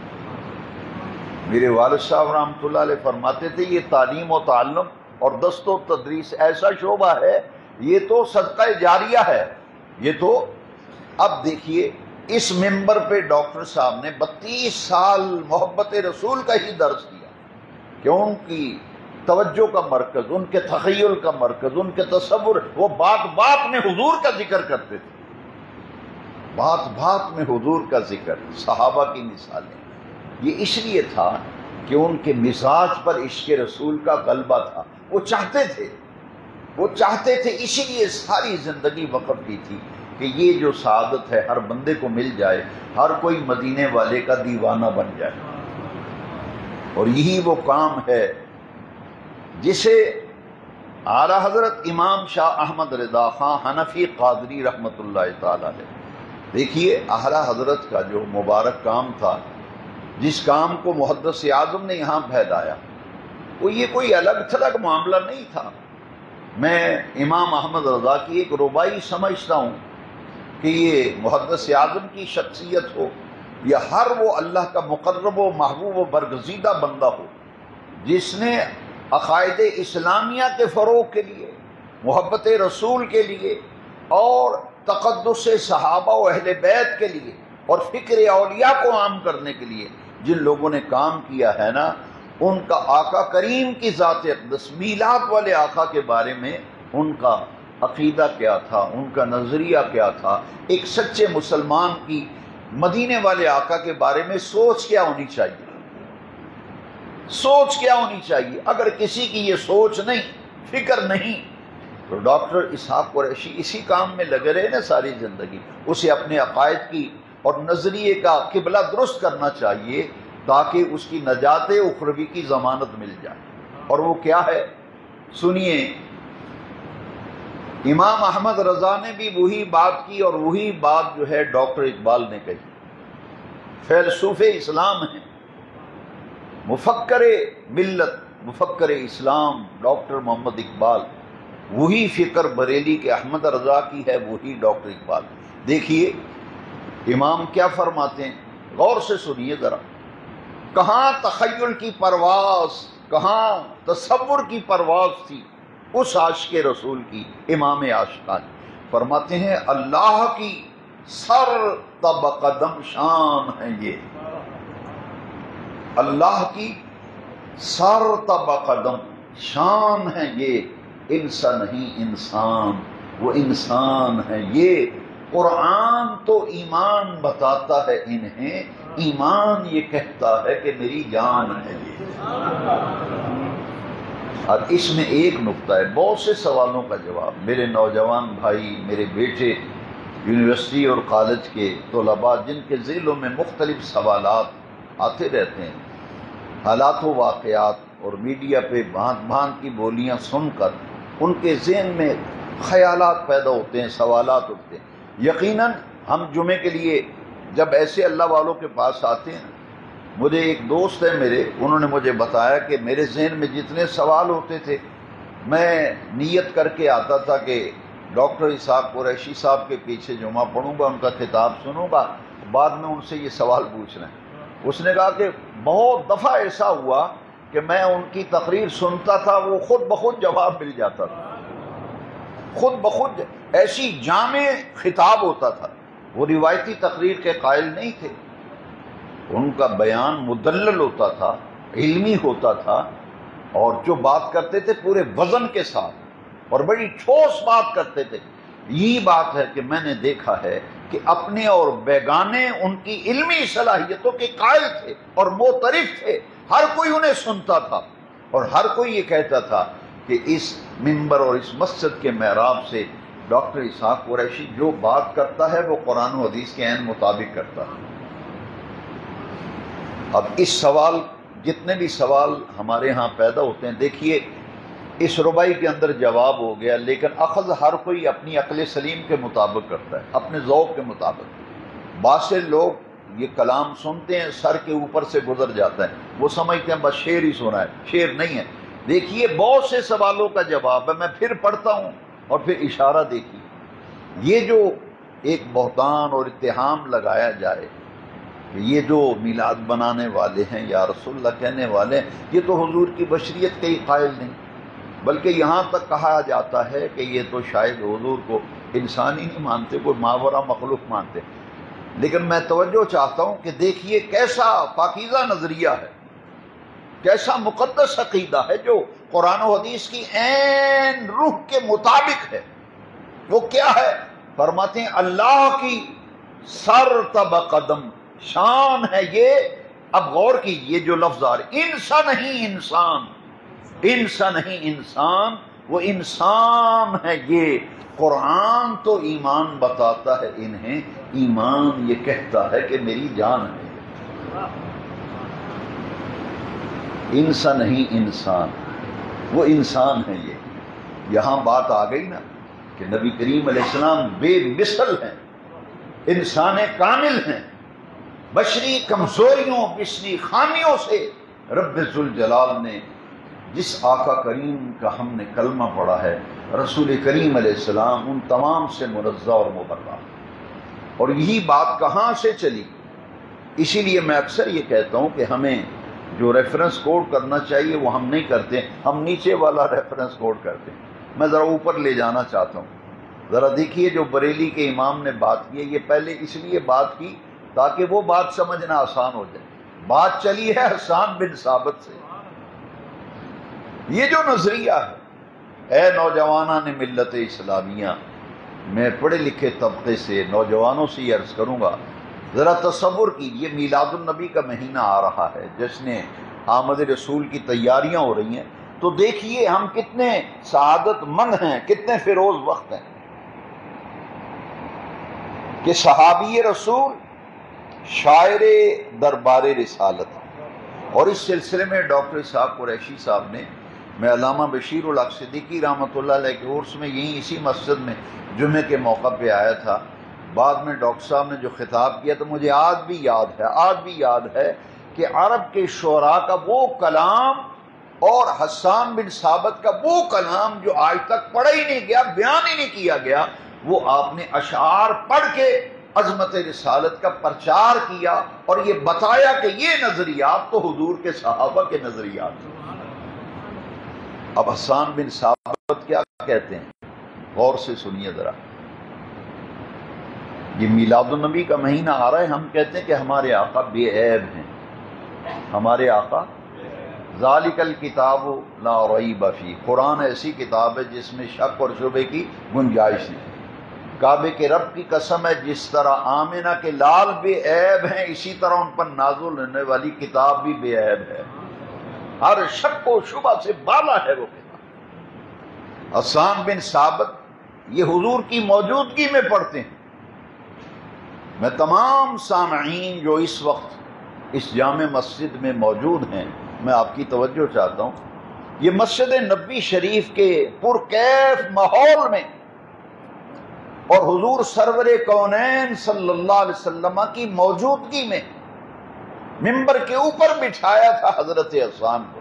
میرے والد صاحب رحمۃ اللہ علیہ فرماتے تھے یہ تعلیم و تعلم اور دست و تدریس ایسا شعبہ ہے، یہ تو صدقہ جاریہ ہے۔ یہ تو اب دیکھیے اس ممبر پہ ڈاکٹر صاحب نے 32 سال محبت رسول کا ہی درس دیا، کہ ان کی توجہ کا مرکز، ان کے تخیل کا مرکز، ان کے تصور، وہ بات بات میں حضور کا ذکر کرتے تھے، بات بات میں حضور کا ذکر، صحابہ کی مثالیں۔ یہ اس لیے تھا کہ ان کے مزاج پر عشق رسول کا غلبہ تھا، وہ چاہتے تھے، اسی لیے ساری زندگی وقف کی تھی کہ یہ جو سعادت ہے ہر بندے کو مل جائے، ہر کوئی مدینے والے کا دیوانہ بن جائے۔ اور یہی وہ کام ہے جسے اعلیٰ حضرت امام شاہ احمد رضا خان حنفی قادری رحمۃ اللہ تعالی علیہ، دیکھیے اعلیٰ حضرت کا جو مبارک کام تھا، جس کام کو محدث اعظم نے یہاں پھیلایا، وہ یہ کوئی الگ تھلگ معاملہ نہیں تھا۔ میں امام احمد رضا کی ایک ربائی سمجھتا ہوں کہ یہ محدث اعظم کی شخصیت ہو یا ہر وہ اللہ کا مقرب و محبوب و برگزیدہ بندہ ہو جس نے عقائد اسلامیہ کے فروغ کے لیے، محبت رسول کے لیے، اور تقدس صحابہ و اہل بیت کے لیے، اور فکر اولیاء کو عام کرنے کے لیے جن لوگوں نے کام کیا ہے نا، ان کا آقا کریم کی ذات اقدس، میلاد والے آقا کے بارے میں ان کا عقیدہ کیا تھا، ان کا نظریہ کیا تھا، ایک سچے مسلمان کی مدینے والے آقا کے بارے میں سوچ کیا ہونی چاہیے، سوچ کیا ہونی چاہیے۔ اگر کسی کی یہ سوچ نہیں، فکر نہیں، تو ڈاکٹر اسحاق قریشی اسی کام میں لگے رہے نا ساری زندگی۔ اسے اپنے عقائد کی اور نظریے کا قبلہ درست کرنا چاہیے تاکہ اس کی نجات اخروی کی ضمانت مل جائے۔ اور وہ کیا ہے سنیے، امام احمد رضا نے بھی وہی بات کی، اور وہی بات جو ہے ڈاکٹر اقبال نے کہی۔ فیلسوف اسلام ہیں، مفکر ملت، مفکر اسلام ڈاکٹر محمد اقبال، وہی فکر بریلی کے احمد رضا کی ہے، وہی ڈاکٹر اقبال۔ دیکھیے امام کیا فرماتے ہیں، غور سے سنیے ذرا۔ کہاں تخیل کی پرواز، کہاں تصور کی پرواز تھی اس عاشق رسول کی، امام عاشقان فرماتے ہیں اللہ کی سر تب قدم شان ہے یہ، اللہ کی سر تب قدم شان ہے یہ، انسان نہیں انسان، وہ انسان ہے یہ۔ قرآن تو ایمان بتاتا ہے انہیں، ایمان یہ کہتا ہے کہ میری جان ہے یہ۔ اور اس میں ایک نقطہ ہے، بہت سے سوالوں کا جواب میرے نوجوان بھائی، میرے بیٹے، یونیورسٹی اور کالج کے طلباء جن کے ذہنوں میں مختلف سوالات آتے رہتے ہیں، حالات و واقعات اور میڈیا پہ بھانت بھانت کی بولیاں سن کر ان کے ذہن میں خیالات پیدا ہوتے ہیں، سوالات اٹھتے ہیں۔ یقیناً ہم جمعے کے لیے جب ایسے اللہ والوں کے پاس آتے ہیں، مجھے ایک دوست ہے میرے، انہوں نے مجھے بتایا کہ میرے ذہن میں جتنے سوال ہوتے تھے میں نیت کر کے آتا تھا کہ ڈاکٹر اسحاق قریشی صاحب کے پیچھے جمعہ پڑھوں گا، ان کا خطاب سنوں گا، بعد میں ان سے یہ سوال پوچھنا ہے۔ اس نے کہا کہ بہت دفعہ ایسا ہوا کہ میں ان کی تقریر سنتا تھا، وہ خود بخود جواب مل جاتا تھا، خود بخود ایسی جامع خطاب ہوتا تھا۔ وہ روایتی تقریر کے قائل نہیں تھے، ان کا بیان مدلل ہوتا تھا، علمی ہوتا تھا، اور جو بات کرتے تھے پورے وزن کے ساتھ اور بڑی ٹھوس بات کرتے تھے۔ یہی بات ہے کہ میں نے دیکھا ہے کہ اپنے اور بیگانے ان کی علمی صلاحیتوں کے قائل تھے اور معترف تھے، ہر کوئی انہیں سنتا تھا اور ہر کوئی یہ کہتا تھا کہ اس منبر اور اس مسجد کے محراب سے ڈاکٹر اسحاق قریشی جو بات کرتا ہے وہ قرآن و حدیث کے عین مطابق کرتا ہے۔ اب اس سوال، جتنے بھی سوال ہمارے ہاں پیدا ہوتے ہیں، دیکھیے اس ربائی کے اندر جواب ہو گیا، لیکن اخذ ہر کوئی اپنی عقل سلیم کے مطابق کرتا ہے، اپنے ذوق کے مطابق۔ بعض سے لوگ یہ کلام سنتے ہیں، سر کے اوپر سے گزر جاتا ہے، وہ سمجھتے ہیں بس شعر ہی سنا ہے، شعر نہیں ہے۔ دیکھیے بہت سے سوالوں کا جواب ہے، میں پھر پڑھتا ہوں اور پھر اشارہ دیکھیے۔ یہ جو ایک بہتان اور اتہام لگایا جائے کہ یہ جو میلاد بنانے والے ہیں یا رسول اللہ کہنے والے ہیں، یہ تو حضور کی بشریت کے ہی قائل نہیں، بلکہ یہاں تک کہا جاتا ہے کہ یہ تو شاید حضور کو انسان ہی نہیں مانتے، کوئی ماورا مخلوق مانتے۔ لیکن میں توجہ چاہتا ہوں کہ دیکھیے کیسا پاکیزہ نظریہ ہے، کیسا مقدس عقیدہ ہے جو قرآن و حدیث کی عین روح کے مطابق ہے۔ وہ کیا ہے؟ فرماتے ہیں اللہ کی سر تب قدم شان ہے یہ۔ اب غور کی، یہ جو لفظ آ رہے، انسان نہیں انسان، انسان نہیں انسان، وہ انسان ہے یہ۔ قرآن تو ایمان بتاتا ہے انہیں، ایمان یہ کہتا ہے کہ میری جان ہے۔ انسان نہیں انسان، وہ انسان ہے یہ۔ یہاں بات آ گئی نا کہ نبی کریم علیہ السلام بے مثل ہیں، انسان کامل ہیں، بشری کمزوریوں، بشری خامیوں سے رب ذوالجلال نے جس آقا کریم کا ہم نے کلمہ پڑھا ہے، رسول کریم علیہ السلام، ان تمام سے منزہ اور مبرہ۔ اور یہی بات کہاں سے چلی؟ اسی لیے میں اکثر یہ کہتا ہوں کہ ہمیں جو ریفرنس کوڈ کرنا چاہیے وہ ہم نہیں کرتے، ہم نیچے والا ریفرنس کوڈ کرتے ہیں۔ میں ذرا اوپر لے جانا چاہتا ہوں، ذرا دیکھیے جو بریلی کے امام نے بات کی ہے، یہ پہلے اس لیے بات کی تاکہ وہ بات سمجھنا آسان ہو جائے۔ بات چلی ہے حسان بن ثابت سے۔ یہ جو نظریہ ہے، اے نوجوانان ملت اسلامیہ، میں پڑھے لکھے طبقے سے نوجوانوں سے یہ عرض کروں گا، ذرا تصور کیجئے میلاد النبی کا مہینہ آ رہا ہے، جشن آمد رسول کی تیاریاں ہو رہی ہیں، تو دیکھیے ہم کتنے سعادت مند ہیں، کتنے فیروز وقت ہیں کہ صحابی رسول شاعر دربار رسالت۔ اور اس سلسلے میں ڈاکٹر اسحاق قریشی صاحب نے، میں علامہ بشیر الحق صدیقی رحمۃ اللہ علیہ کے عرس میں یہیں اسی مسجد میں جمعے کے موقع پہ آیا تھا، بعد میں ڈاکٹر صاحب نے جو خطاب کیا تو مجھے آج بھی یاد ہے کہ عرب کے شعراء کا وہ کلام اور حسان بن ثابت کا وہ کلام جو آج تک پڑھا ہی نہیں گیا، بیان ہی نہیں کیا گیا، وہ آپ نے اشعار پڑھ کے عظمت رسالت کا پرچار کیا اور یہ بتایا کہ یہ نظریات تو حضور کے صحابہ کے نظریات ہیں۔ اب حسان بن ثابت کیا کہتے ہیں؟ غور سے سنیے ذرا۔ یہ میلاد النبی کا مہینہ آ رہا ہے، ہم کہتے ہیں کہ ہمارے آقا بے عیب ہیں، ہمارے آقا ذالک الکتاب لا ریب فیہ، قرآن ایسی کتاب ہے جس میں شک اور شبہ کی گنجائش نہیں۔ کعبے کے رب کی قسم ہے، جس طرح آمنہ کے لال بے عیب ہیں، اسی طرح ان پر نازل ہونے والی کتاب بھی بے عیب ہے، ہر شک و شبہ سے بالا ہے وہ کتاب۔ حسان بن ثابت یہ حضور کی موجودگی میں پڑھتے ہیں۔ میں تمام سامعین جو اس وقت اس جامع مسجد میں موجود ہیں، میں آپ کی توجہ چاہتا ہوں، یہ مسجد نبوی شریف کے پرکیف ماحول میں اور حضور سرور کونین صلی اللہ علیہ وسلم کی موجودگی میں ممبر کے اوپر بٹھایا تھا حضرت حسان کو،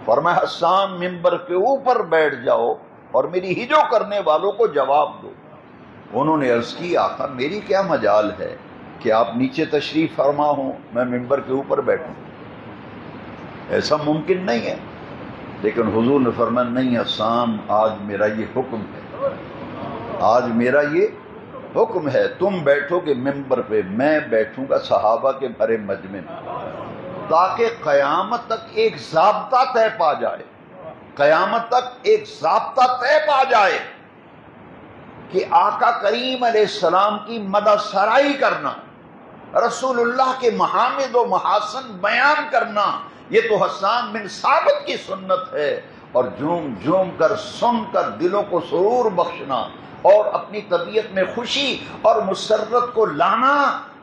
فرمایا حسان ممبر کے اوپر بیٹھ جاؤ اور میری ہجو کرنے والوں کو جواب دو۔ انہوں نے عرض کی آقا میری کیا مجال ہے کہ آپ نیچے تشریف فرما ہوں، میں ممبر کے اوپر بیٹھوں، ایسا ممکن نہیں ہے۔ لیکن حضور نے فرمایا نہیں حسان، آج میرا یہ حکم ہے، آج میرا یہ حکم ہے تم بیٹھو گے ممبر پہ، میں بیٹھوں گا صحابہ کے بھرے مجمع میں، تاکہ قیامت تک ایک ضابطہ طے پا جائے، قیامت تک ایک ضابطہ طے پا جائے کہ آقا کریم علیہ السلام کی مدح سرائی کرنا، رسول اللہ کے محامد و محاسن بیان کرنا، یہ تو حسان بن ثابت کی سنت ہے، اور جھوم جھوم کر سن کر دلوں کو سرور بخشنا اور اپنی طبیعت میں خوشی اور مسرت کو لانا،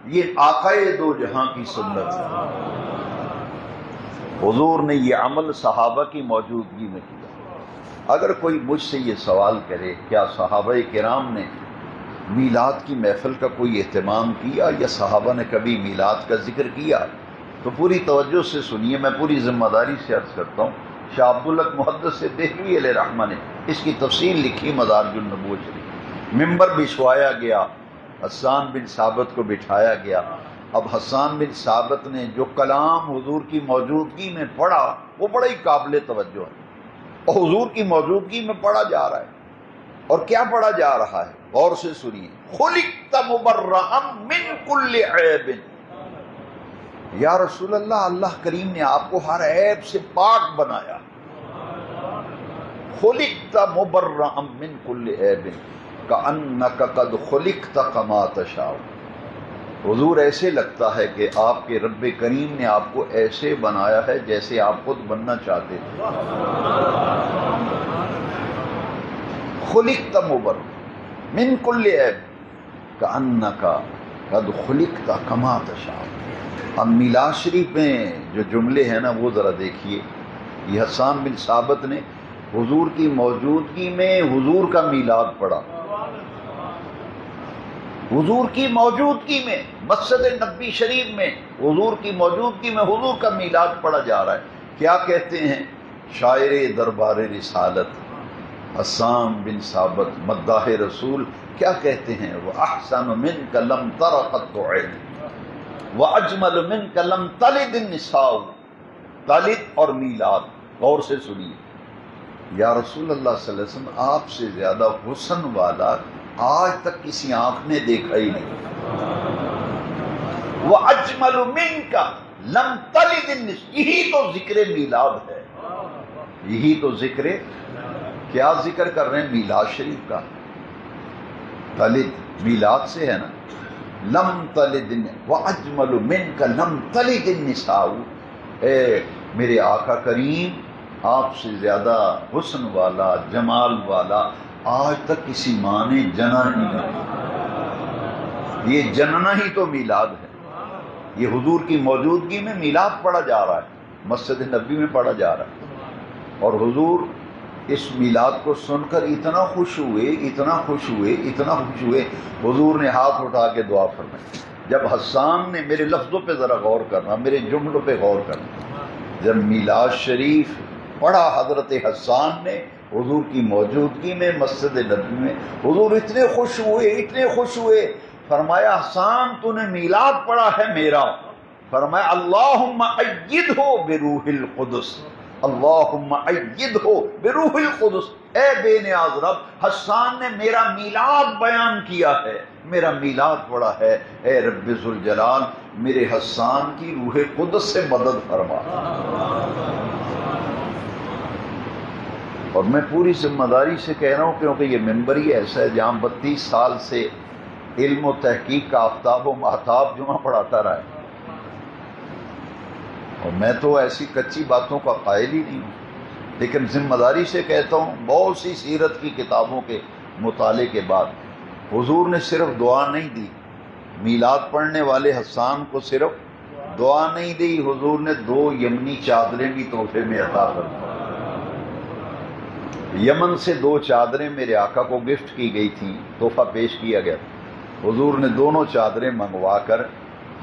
یہ آقائے دو جہاں کی سنت ہے۔ حضور نے یہ عمل صحابہ کی موجودگی میں کیا۔ اگر کوئی مجھ سے یہ سوال کرے کیا صحابہ کرام نے میلاد کی محفل کا کوئی اہتمام کیا یا صحابہ نے کبھی میلاد کا ذکر کیا، تو پوری توجہ سے سنیے، میں پوری ذمہ داری سے عرض کرتا ہوں۔ شاہ عبدالحق محدث دہلوی علیہ رحمہ نے اس کی تفصیل لکھی مدارج النبوہ شریف۔ ممبر بچھوایا گیا، حسان بن ثابت کو بٹھایا گیا۔ اب حسان بن ثابت نے جو کلام حضور کی موجودگی میں پڑھا وہ بڑا ہی قابل توجہ ہے، اور حضور کی موجودگی میں پڑھا جا رہا ہے۔ اور کیا پڑھا جا رہا ہے؟ غور سے سنیے۔ خلقت مبرئا من کل عیب، یا رسول اللہ، اللہ کریم نے آپ کو ہر عیب سے پاک بنایا۔ خلقت مبرئا من کل عیب کأنک قد خلقت کما تشاء، حضور ایسے لگتا ہے کہ آپ کے رب کریم نے آپ کو ایسے بنایا ہے جیسے آپ خود بننا چاہتے تھے۔ خلقت مبرئا من کل عیب کأنک قد خلقت کما تشاء۔ اب میلاد شریف میں جو جملے ہیں نا وہ ذرا دیکھیے۔ یہ حسان بن ثابت نے حضور کی موجودگی میں حضور کا میلاد پڑھا، حضور کی موجودگی میں مسجد نبوی شریف میں حضور کی موجودگی میں حضور کا میلاد پڑھا جا رہا ہے۔ کیا کہتے ہیں شاعر دربار رسالت حسان بن ثابت مداح رسول، کیا کہتے ہیں؟ وَأَحْسَنُ مِنْكَ لَمْ تَرَ قَطُّ عَيْنٌ وَأَجْمَلُ مِنْكَ لَمْ تَلِدِ النِّسَاءُ۔ تلد اور میلاد، غور سے سنیے۔ یا رسول اللہ صلی اللہ علیہ وسلم، آپ سے زیادہ حسن والا آج تک کسی آنکھ نے دیکھا ہی نہیں۔ وَأَجْمَلُ مِنْكَ لَمْ تَلِدِ النِّسَاءُ، یہی تو ذکر میلاد ہے، یہی تو ذکر، کیا ذکر کر رہے ہیں؟ میلاد شریف کا۔ تلد میلاد سے ہے نا، لم تلد وَأَجْمَلُ مِنْكَ لَمْ تَلِدِ النِّسَاءُ، اے میرے آقا کریم، آپ سے زیادہ حسن والا جمال والا آج تک کسی ماں نے جنا ہی نہیں۔ یہ جننا ہی تو میلاد ہے۔ یہ حضور کی موجودگی میں میلاد پڑھا جا رہا ہے، مسجد نبوی میں پڑھا جا رہا ہے، اور حضور اس میلاد کو سن کر اتنا خوش ہوئے، اتنا خوش ہوئے، اتنا خوش ہوئے، حضور نے ہاتھ اٹھا کے دعا فرمائی۔ جب حسان نے، میرے لفظوں پہ ذرا غور کرنا، میرے جملوں پہ غور کرنا، جب میلاد شریف پڑھا حضرت حسان نے حضور کی موجودگی میں مسجد نبوی میں، حضور اتنے خوش ہوئے، اتنے خوش ہوئے، فرمایا حسان تو نے میلاد پڑھا ہے میرا، فرمایا اللہم ایدہ بروح القدس، اللہم ایدہ بروح القدس، اے بے نیاز رب، حسان نے میرا میلاد بیان کیا ہے، میرا میلاد پڑھا ہے، اے رب ذوالجلال میرے حسان کی روح قدس سے مدد فرما۔ اور میں پوری ذمہ داری سے کہہ رہا ہوں، کیونکہ یہ ممبر ہی ایسا ہے جہاں 32 سال سے علم و تحقیق کا آفتاب و مہتاب جمعہ پڑھاتا رہا ہے، اور میں تو ایسی کچی باتوں کا قائل ہی نہیں ہوں، لیکن ذمہ داری سے کہتا ہوں، بہت سی سیرت کی کتابوں کے مطالعے کے بعد حضور نے صرف دعا نہیں دی، میلاد پڑھنے والے حسان کو صرف دعا نہیں دی، حضور نے 2 یمنی چادریں بھی تحفے میں عطا فرمائیں۔ یمن سے 2 چادریں میرے آقا کو گفٹ کی گئی تھیں، تحفہ پیش کیا گیا، حضور نے دونوں چادریں منگوا کر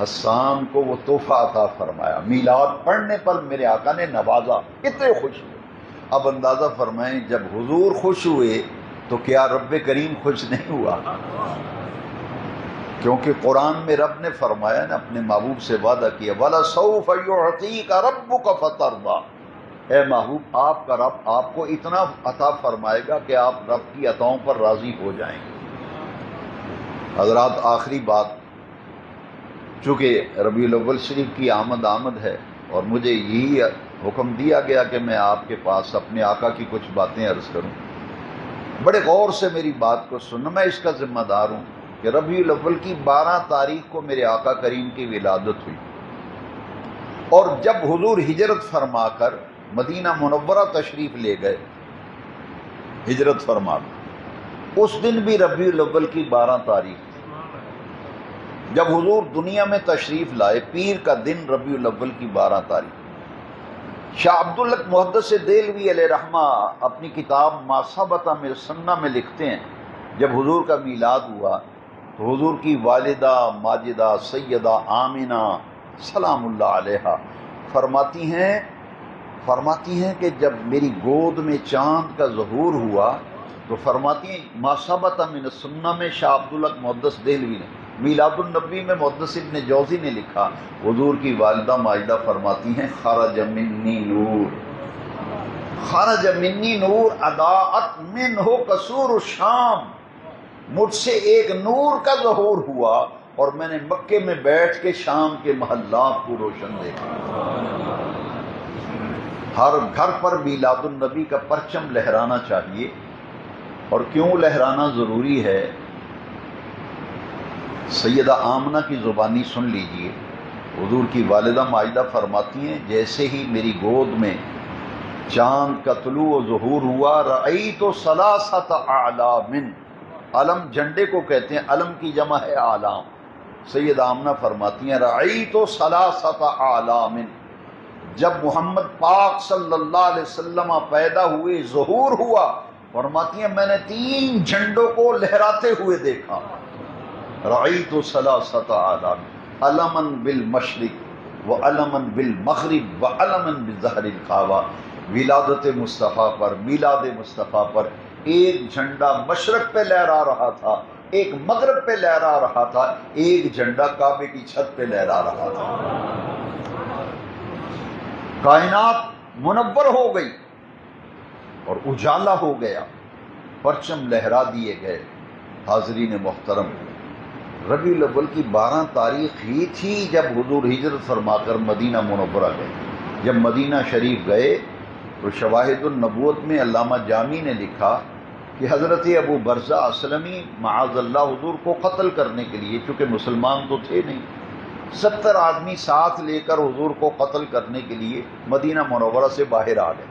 حسان کو وہ تحفہ عطا فرمایا۔ میلاد پڑھنے پر میرے آقا نے نوازا، اتنے خوش ہوئے۔ اب اندازہ فرمائیں، جب حضور خوش ہوئے تو کیا رب کریم خوش نہیں ہوا؟ کیونکہ قرآن میں رب نے فرمایا نا، اپنے محبوب سے وعدہ کیا، وَلَسَوْفَ يُعْطِيكَ رَبُّكَ فَتَرْضَىٰ، اے محبوب آپ کا رب آپ کو اتنا عطا فرمائے گا کہ آپ رب کی عطاؤں پر راضی ہو جائیں گے۔ حضرات آخری بات، چونکہ ربیع الاول شریف کی آمد ہے اور مجھے یہی حکم دیا گیا کہ میں آپ کے پاس اپنے آقا کی کچھ باتیں عرض کروں، بڑے غور سے میری بات کو سننا، میں اس کا ذمہ دار ہوں کہ ربیع الاول کی 12 تاریخ کو میرے آقا کریم کی ولادت ہوئی، اور جب حضور ہجرت فرما کر مدینہ منورہ تشریف لے گئے، ہجرت فرما کر اس دن بھی ربیع الاول کی 12 تاریخ تھی۔ جب حضور دنیا میں تشریف لائے، پیر کا دن ربیع الاول کی 12 تاریخ۔ شاہ عبداللہ محدث دہلوی علیہ رحمہ اپنی کتاب ما ثبت من السنہ میں لکھتے ہیں، جب حضور کا میلاد ہوا تو حضور کی والدہ ماجدہ سیدہ آمنہ سلام اللہ علیہا فرماتی ہیں کہ جب میری گود میں چاند کا ظہور ہوا تو فرماتی ہیں ما ثبت من السنہ میں شاہ عبداللہ محدث دہلوی نے، میلاد النبی میں محدث ابن جوزی نے لکھا، حضور کی والدہ ماجدہ فرماتی ہیں خرج منی نور اضاءت منہ قصور الشام، مجھ سے ایک نور کا ظہور ہوا اور میں نے مکے میں بیٹھ کے شام کے محلات کو روشن دیکھا۔ ہر گھر پر میلاد النبی کا پرچم لہرانا چاہیے، اور کیوں لہرانا ضروری ہے؟ سیدہ آمنہ کی زبانی سن لیجئے، حضور کی والدہ ماجدہ فرماتی ہیں جیسے ہی میری گود میں چاند کا طلوع و ظہور ہوا، رأیت ثلاثۃ اعلام، علم جھنڈے کو کہتے ہیں، علم کی جمع ہے اعلام۔ سیدہ آمنہ فرماتی ہیں رأیت ثلاثۃ اعلام، جب محمد پاک صلی اللہ علیہ وسلم پیدا ہوئے، ظہور ہوا، فرماتی ہیں میں نے 3 جھنڈوں کو لہراتے ہوئے دیکھا۔ رأیت ثلاثۃ اعلام، علما بالمشرق وعلما بالمغرب وعلما بظہر الکعبہ، ولادت مصطفیٰ پر، میلاد مصطفیٰ پر ایک جھنڈا مشرق پہ لہرا رہا تھا، ایک مغرب پہ لہرا رہا تھا، ایک جھنڈا کعبے کی چھت پہ لہرا رہا تھا۔ کائنات منور ہو گئی اور اجالا ہو گیا، پرچم لہرا دیے گئے۔ حاضرین محترم، ربیع الاول کی 12 تاریخ ہی تھی جب حضور ہجرت فرما کر مدینہ منورہ گئے۔ جب مدینہ شریف گئے تو شواہد النبوت میں علامہ جامی نے لکھا کہ حضرت ابو برزہ اسلمی معاذ اللہ حضور کو قتل کرنے کے لیے، چونکہ مسلمان تو تھے نہیں، 70 آدمی ساتھ لے کر حضور کو قتل کرنے کے لیے مدینہ منورہ سے باہر آ گئے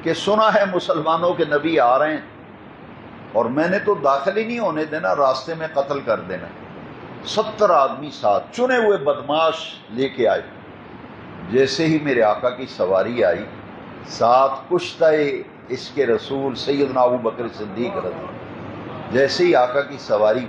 کہ سنا ہے مسلمانوں کے نبی آ رہے ہیں اور میں نے تو داخل ہی نہیں ہونے دینا، راستے میں قتل کر دینا۔ 70 آدمی ساتھ چنے ہوئے بدماش لے کے آئے۔ جیسے ہی میرے آقا کی سواری آئی، ساتھ کشتہ اس کے رسول سیدنا ابو بکر صدیق رضی اللہ عنہ، جیسے ہی آقا کی سواری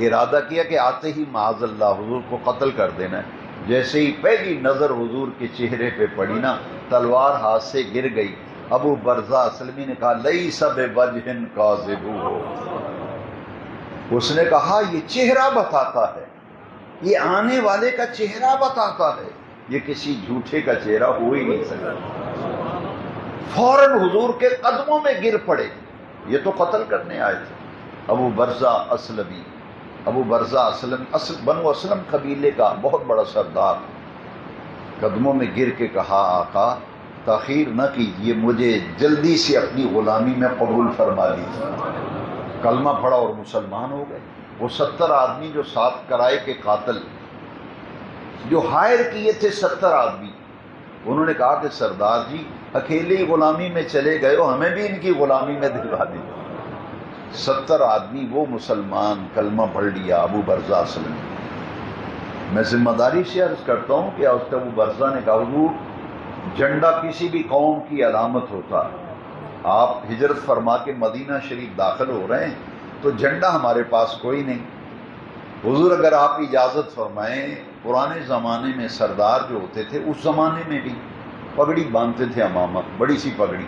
ارادہ کیا کہ آتے ہی معاذ اللہ حضور کو قتل کر دینا ہے، جیسے ہی پہلی نظر حضور کے چہرے پہ پڑی نا، تلوار ہاتھ سے گر گئی۔ ابو برزہ اسلمی نے کہا لیس بوجہ کاذب، اس نے کہا یہ چہرہ بتاتا ہے، یہ آنے والے کا چہرہ بتاتا ہے، یہ کسی جھوٹے کا چہرہ ہو ہی نہیں سکتا۔ فوراً حضور کے قدموں میں گر پڑے، یہ تو قتل کرنے آئے تھے۔ ابو برزہ اسلمی، ابو برزہ بنو اسلم قبیلے کا بہت بڑا سردار، قدموں میں گر کے کہا آقا تاخیر نہ کیجیے، مجھے جلدی سے اپنی غلامی میں قبول فرما لیجیے۔ کلمہ پڑھا اور مسلمان ہو گئے۔ وہ 70 آدمی جو ساتھ کرائے کے قاتل جو ہائر کیے تھے 70 آدمی، انہوں نے کہا کہ سردار جی اکیلے ہی غلامی میں چلے گئے ہو، ہمیں بھی ان کی غلامی میں دلوا دیجیے۔ 70 آدمی وہ مسلمان کلمہ پڑھ لیا ابو برزہ اسلمی۔ میں ذمہ داری سے عرض کرتا ہوں کہ اس ابو برزہ نے کہا حضور جھنڈا کسی بھی قوم کی علامت ہوتا ہے، آپ ہجرت فرما کے مدینہ شریف داخل ہو رہے ہیں تو جھنڈا ہمارے پاس کوئی نہیں۔ حضور اگر آپ اجازت فرمائیں، پرانے زمانے میں سردار جو ہوتے تھے اس زمانے میں بھی پگڑی باندھتے تھے، امامہ بڑی سی پگڑی۔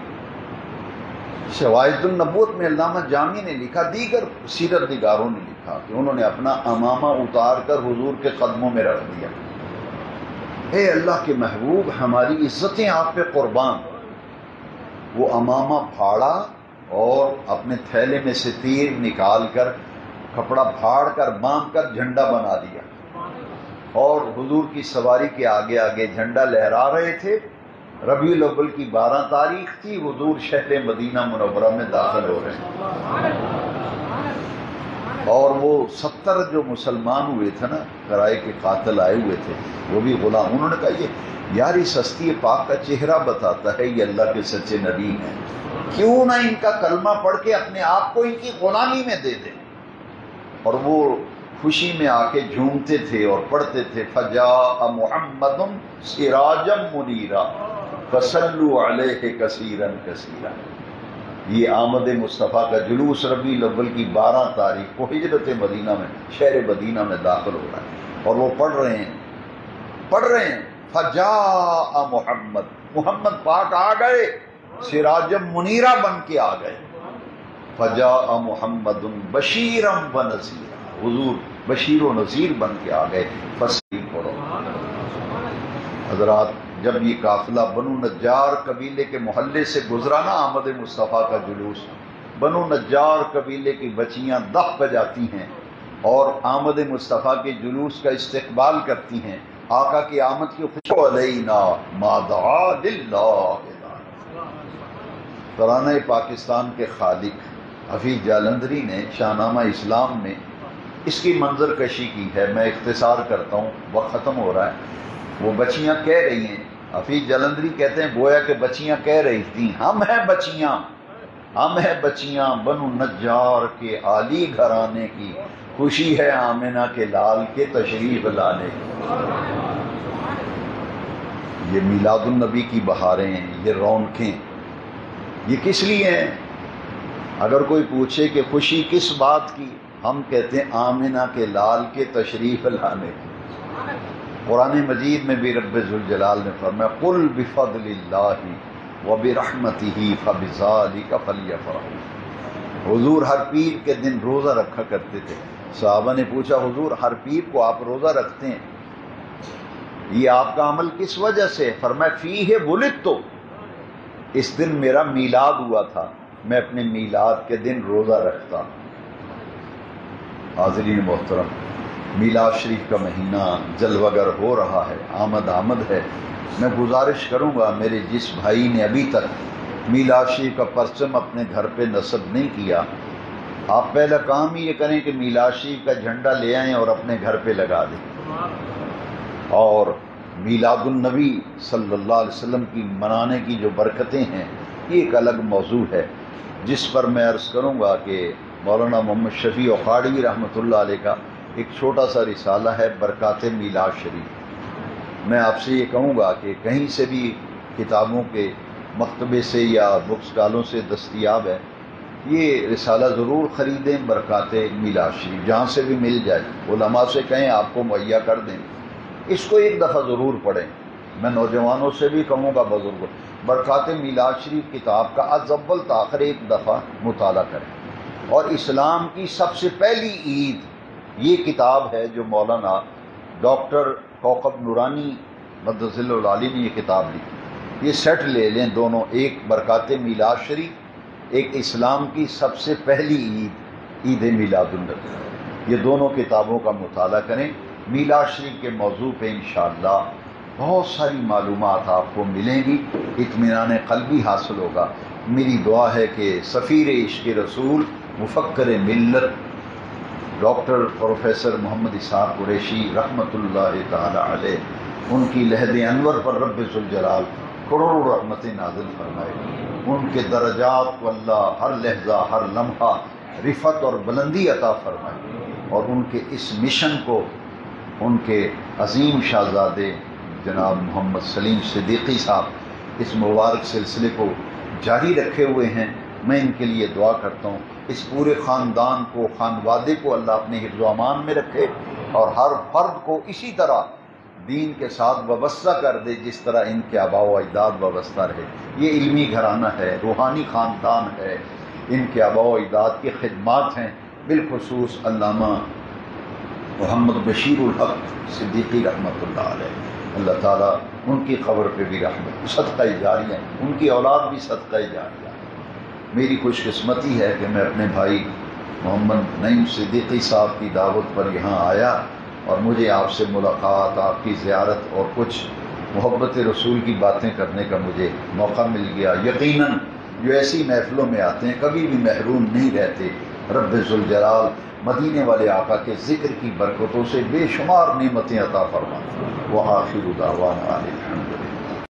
شواہد النبوت میں علامہ جامی نے لکھا، دیگر سیرت نگاروں نے لکھا کہ انہوں نے اپنا امامہ اتار کر حضور کے قدموں میں رکھ دیا۔ اے اللہ کے محبوب، ہماری عزتیں آپ پہ قربان۔ وہ امامہ پھاڑا اور اپنے تھیلے میں سے تیر نکال کر کپڑا پھاڑ کر باندھ کر جھنڈا بنا دیا، اور حضور کی سواری کے آگے آگے جھنڈا لہرا رہے تھے۔ ربیع الاول کی 12 تاریخ تھی، حضور شہر مدینہ منورہ میں داخل ہو رہے ہیں، اور وہ 70 جو مسلمان ہوئے تھے نا، کرائے کے قاتل آئے ہوئے تھے، وہ بھی غلام، انہوں نے کہا یار اس ہستی پاک کا چہرہ بتاتا ہے یہ اللہ کے سچے نبی ہیں، کیوں نہ ان کا کلمہ پڑھ کے اپنے آپ کو ان کی غلامی میں دے دیں۔ اور وہ خوشی میں آ کے جھومتے تھے اور پڑھتے تھے فجاء محمد سراجا منیرا فصلوا علیہ کثیرا کثیرا۔ یہ آمد مصطفیٰ کا جلوس ربیع الاول کی 12 تاریخ کو ہجرت مدینہ میں، شہر مدینہ میں داخل ہو رہا ہے، اور وہ پڑھ رہے ہیں فجاء محمد، محمد پاک آ گئے، سراجا منیرا بن کے آ گئے، فجاء محمد بشیرا ونذیرا، حضور بشیر و نذیر بن کے آ گئے۔ فصیل پڑھو حضرات، جب یہ قافلہ بنو نجار قبیلے کے محلے سے گزرا نا، آمد مصطفیٰ کا جلوس، بنو نجار قبیلے کی بچیاں دف بجاتی ہیں اور آمد مصطفیٰ کے جلوس کا استقبال کرتی ہیں، آقا کی آمد کی خوشی علینا ما دعا للہ۔ ترانہ پاکستان کے خالق حفیظ جالندھری نے شاہنامہ اسلام میں اس کی منظر کشی کی ہے، میں اختصار کرتا ہوں، وقت ختم ہو رہا ہے۔ وہ بچیاں کہہ رہی ہیں، حفیظ جالندھری کہتے ہیں گویا کہ بچیاں کہہ رہی تھیں، ہم ہیں بچیاں بنو نجار کے عالی گھرانے کی، خوشی ہے آمنہ کے لال کے تشریف لانے کی۔ یہ میلاد النبی کی بہاریں ہیں، یہ رونقیں، یہ کس لیے ہیں؟ اگر کوئی پوچھے کہ خوشی کس بات کی، ہم کہتے ہیں آمنہ کے لال کے تشریف لانے کی۔ قرآن مجید میں بھی رب ذوالجلال نے فرمایا قل بفضل اللہ وبرحمتہ فبذالک فلیفرحوا۔ حضور ہر پیر کے دن روزہ رکھا کرتے تھے۔ صحابہ نے پوچھا حضور ہر پیر کو آپ روزہ رکھتے ہیں، یہ آپ کا عمل کس وجہ سے؟ فرمایا فیہ ولدت، اس دن میرا میلاد ہوا تھا، میں اپنے میلاد کے دن روزہ رکھتا۔ حاضرین محترم، میلاد شریف کا مہینہ جلوگر ہو رہا ہے، آمد ہے۔ میں گزارش کروں گا، میرے جس بھائی نے ابھی تک میلاد شریف کا پرچم اپنے گھر پہ نصب نہیں کیا، آپ پہلا کام ہی یہ کریں کہ میلاد شریف کا جھنڈا لے آئیں اور اپنے گھر پہ لگا دیں۔ اور میلاد النبی صلی اللہ علیہ وسلم کی منانے کی جو برکتیں ہیں، یہ ایک الگ موضوع ہے، جس پر میں عرض کروں گا کہ مولانا محمد شفیع اقاڑوی رحمۃ اللہ علیہ کا ایک چھوٹا سا رسالہ ہے برکات میلاد شریف۔ میں آپ سے یہ کہوں گا کہ کہیں سے بھی کتابوں کے مکتبے سے یا بک سٹالوں سے دستیاب ہے، یہ رسالہ ضرور خریدیں، برکات میلاد شریف، جہاں سے بھی مل جائے، علماء سے کہیں آپ کو مہیا کر دیں، اس کو ایک دفعہ ضرور پڑھیں۔ میں نوجوانوں سے بھی کہوں گا، بزرگوں، برکات میلاد شریف کتاب کا از اول تاخیر ایک دفعہ مطالعہ کریں۔ اور اسلام کی سب سے پہلی عید یہ کتاب ہے جو مولانا ڈاکٹر کوکب نورانی مدث اللہ العالی نے یہ کتاب لکھی، یہ سیٹ لے لیں دونوں، ایک برکات میلاد شریف، ایک اسلام کی سب سے پہلی عید میلاد النبی، یہ دونوں کتابوں کا مطالعہ کریں۔ میلاد شریف کے موضوع پہ انشاءاللہ بہت ساری معلومات آپ کو ملیں گی، اطمینان قلبی حاصل ہوگا۔ میری دعا ہے کہ سفیر عشق رسول مفکر ملت ڈاکٹر پروفیسر محمد اسحاق قریشی رحمۃ اللہ تعالی علیہ، ان کی لحد انور پر رب ذوالجلال کروڑوں رحمتیں نازل فرمائے، ان کے درجات کو اللہ ہر لحظہ ہر لمحہ رفعت اور بلندی عطا فرمائے، اور ان کے اس مشن کو ان کے عظیم شہزادے جناب محمد سلیم صدیقی صاحب اس مبارک سلسلے کو جاری رکھے ہوئے ہیں۔ میں ان کے لیے دعا کرتا ہوں، اس پورے خاندان کو، خانوادے کو اللہ اپنے حفظ و امان میں رکھے، اور ہر فرد کو اسی طرح دین کے ساتھ وابستہ کر دے جس طرح ان کے آباء و اجداد وابستہ رہے۔ یہ علمی گھرانہ ہے، روحانی خاندان ہے، ان کے آباء و اجداد کی خدمات ہیں، بالخصوص علامہ محمد بشیر الحق صدیقی رحمۃ اللہ علیہ، اللہ تعالیٰ ان کی قبر پہ بھی رحمت، صدقہ جاریہ، ان کی اولاد بھی صدقہ جاریہ۔ میری خوش قسمتی ہے کہ میں اپنے بھائی محمد نعیم صدیقی صاحب کی دعوت پر یہاں آیا اور مجھے آپ سے ملاقات، آپ کی زیارت اور کچھ محبت رسول کی باتیں کرنے کا مجھے موقع مل گیا۔ یقیناً جو ایسی محفلوں میں آتے ہیں کبھی بھی محروم نہیں رہتے۔ رب ذوالجلال مدینے والے آقا کے ذکر کی برکتوں سے بے شمار نعمتیں عطا فرما۔ وآخر دعوانا الحمدللہ۔